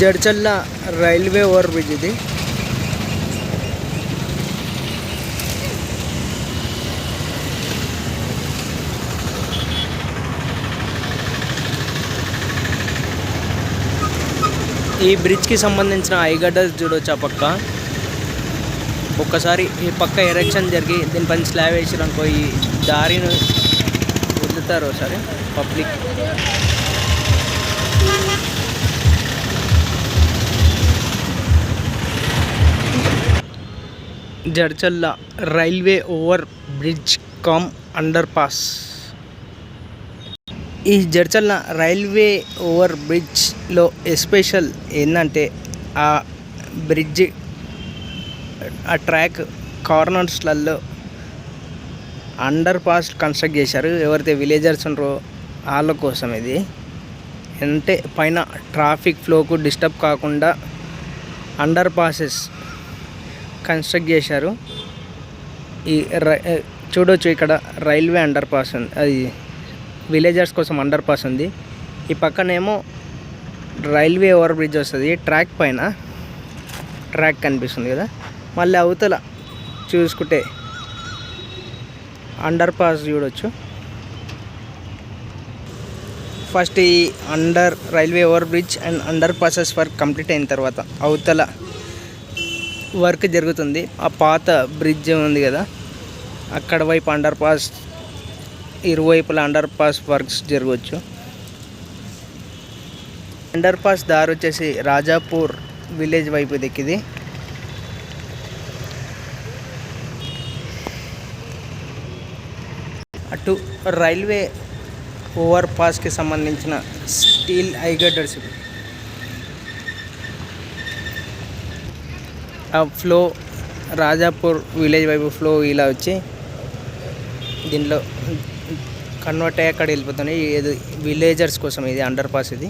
Jadcherla railway over bridge ఇది. ఈ బ్రిడ్జ్కి సంబంధించిన ఐగడ్డలు చూడవచ్చు. ఆ పక్క ఒక్కసారి ఈ పక్క ఎరెక్షన్ జరిగి దీనిపైన స్లాబ్ వేసారు అనుకో, ఈ దారిని వదులుతారు ఒకసారి public. Jadcherla railway over bridge come under pass. ఈ జడ్చల్ల రైల్వే ఓవర్ బ్రిడ్జ్లో ఎస్పెషల్ ఏంటంటే ఆ బ్రిడ్జ్, ఆ ట్రాక్ కార్నర్స్లలో అండర్ పాస్ కన్స్ట్రక్ట్ చేశారు. ఎవరైతే విలేజర్స్ ఉన్నారో వాళ్ళ కోసం ఇది. అంటే పైన ట్రాఫిక్ ఫ్లోకు డిస్టర్బ్ కాకుండా అండర్ పాసెస్ కన్స్ట్రక్ట్ చేశారు. ఈ చూడవచ్చు ఇక్కడ రైల్వే అండర్ పాస్ ఉంది, అది విలేజర్స్ కోసం అండర్ పాస్ ఉంది. ఈ పక్కనేమో రైల్వే ఓవర్ బ్రిడ్జ్ వస్తుంది. ట్రాక్ పైన ట్రాక్ కనిపిస్తుంది కదా. మళ్ళీ అవతల చూసుకుంటే అండర్ పాస్ చూడవచ్చు. ఫస్ట్ ఈ railway over bridge and under passes work complete అయిన తర్వాత అవతల వర్క్ జరుగుతుంది. ఆ పాత బ్రిడ్జ్ ఉంది కదా, అక్కడ వైపు అండర్ పాస్, ఇరువైపుల అండర్ పాస్ వర్క్స్ జరగవచ్చు. అండర్ పాస్ దారి వచ్చేసి రాజాపూర్ విలేజ్ వైపు దిక్కిది. అటు రైల్వే ఓవర్ పాస్కి సంబంధించిన స్టీల్ ఐగడ్డర్స్, ఆ ఫ్లో రాజాపూర్ విలేజ్ వైపు ఫ్లో ఇలా వచ్చి దీనిలో కన్వర్ట్ అయ్యి అక్కడ వెళ్ళిపోతున్నాయి. ఇది విలేజర్స్ కోసం ఇది అండర్ పాస్ ఇది.